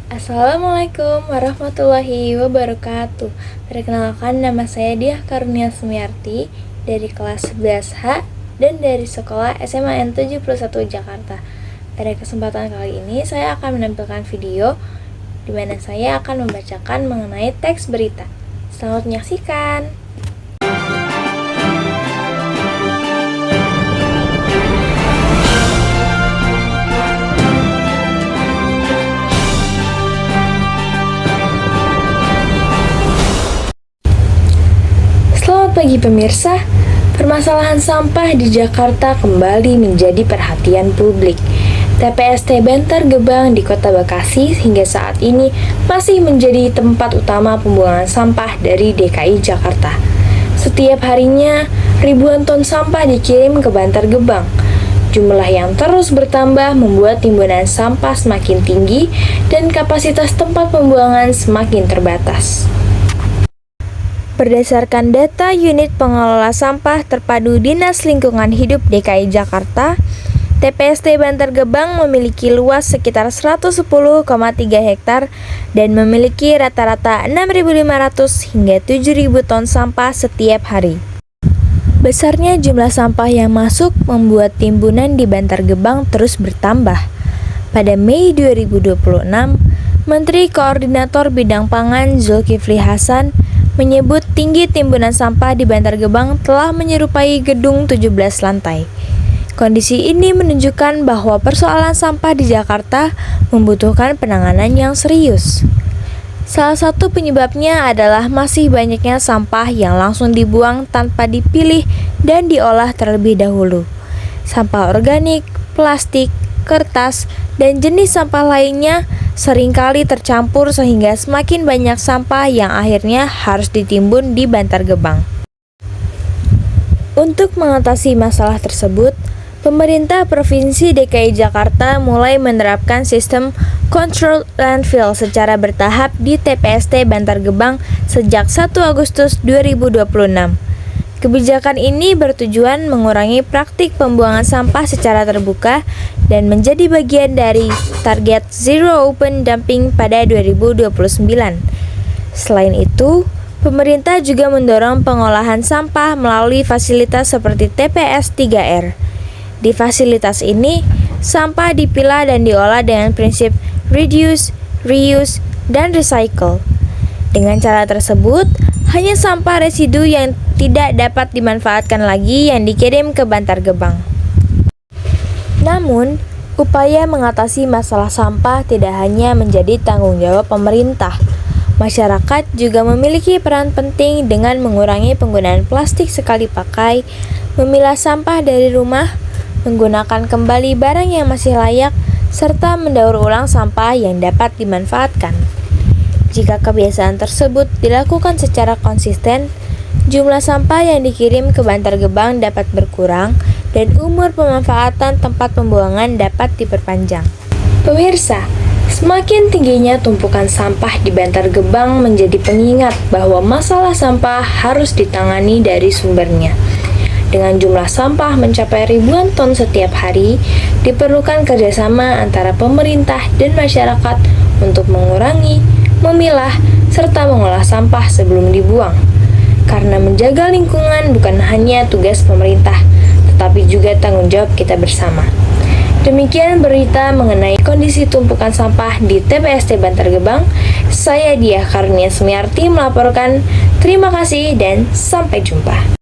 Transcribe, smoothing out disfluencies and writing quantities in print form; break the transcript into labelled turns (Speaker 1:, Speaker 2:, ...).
Speaker 1: Assalamualaikum warahmatullahi wabarakatuh. Perkenalkan, nama saya Diah Karunia Sumiarti dari kelas 11H dan dari sekolah SMA N 71 Jakarta. Pada kesempatan kali ini saya akan menampilkan video di mana saya akan membacakan mengenai teks berita. Selamat menyaksikan. Selamat pagi pemirsa. Permasalahan sampah di Jakarta kembali menjadi perhatian publik. TPST Bantar Gebang di Kota Bekasi hingga saat ini masih menjadi tempat utama pembuangan sampah dari DKI Jakarta. Setiap harinya, ribuan ton sampah dikirim ke Bantar Gebang. Jumlah yang terus bertambah membuat timbunan sampah semakin tinggi dan kapasitas tempat pembuangan semakin terbatas. Berdasarkan data Unit Pengelola Sampah Terpadu Dinas Lingkungan Hidup DKI Jakarta, TPST Bantar Gebang memiliki luas sekitar 110,3 hektar dan memiliki rata-rata 6.500 hingga 7.000 ton sampah setiap hari. Besarnya jumlah sampah yang masuk membuat timbunan di Bantar Gebang terus bertambah. Pada Mei 2026, Menteri Koordinator Bidang Pangan Zulkifli Hasan menyebut tinggi timbunan sampah di Bantar Gebang telah menyerupai gedung 17 lantai. Kondisi ini menunjukkan bahwa persoalan sampah di Jakarta membutuhkan penanganan yang serius. Salah satu penyebabnya adalah masih banyaknya sampah yang langsung dibuang tanpa dipilih dan diolah terlebih dahulu. Sampah organik, plastik, kertas, dan jenis sampah lainnya seringkali tercampur sehingga semakin banyak sampah yang akhirnya harus ditimbun di Bantar Gebang. Untuk mengatasi masalah tersebut, pemerintah Provinsi DKI Jakarta mulai menerapkan sistem control landfill secara bertahap di TPST Bantar Gebang sejak 1 Agustus 2026. Kebijakan ini bertujuan mengurangi praktik pembuangan sampah secara terbuka dan menjadi bagian dari target Zero Open Dumping pada 2029. Selain itu, pemerintah juga mendorong pengolahan sampah melalui fasilitas seperti TPS 3R. Di fasilitas ini, sampah dipilah dan diolah dengan prinsip reduce, reuse, dan recycle. Dengan cara tersebut, hanya sampah residu yang tidak dapat dimanfaatkan lagi yang dikirim ke Bantar Gebang. Namun, upaya mengatasi masalah sampah tidak hanya menjadi tanggung jawab pemerintah. Masyarakat juga memiliki peran penting dengan mengurangi penggunaan plastik sekali pakai, memilah sampah dari rumah, menggunakan kembali barang yang masih layak, serta mendaur ulang sampah yang dapat dimanfaatkan. Jika kebiasaan tersebut dilakukan secara konsisten, jumlah sampah yang dikirim ke Bantar Gebang dapat berkurang dan umur pemanfaatan tempat pembuangan dapat diperpanjang. Pemirsa, semakin tingginya tumpukan sampah di Bantar Gebang menjadi pengingat bahwa masalah sampah harus ditangani dari sumbernya. Dengan jumlah sampah mencapai ribuan ton setiap hari, diperlukan kerjasama antara pemerintah dan masyarakat untuk mengurangi, memilah, serta mengolah sampah sebelum dibuang. Karena menjaga lingkungan bukan hanya tugas pemerintah, tetapi juga tanggung jawab kita bersama. Demikian berita mengenai kondisi tumpukan sampah di TPST Bantar Gebang. Saya Diah Karunia Sumiarti melaporkan. Terima kasih dan sampai jumpa.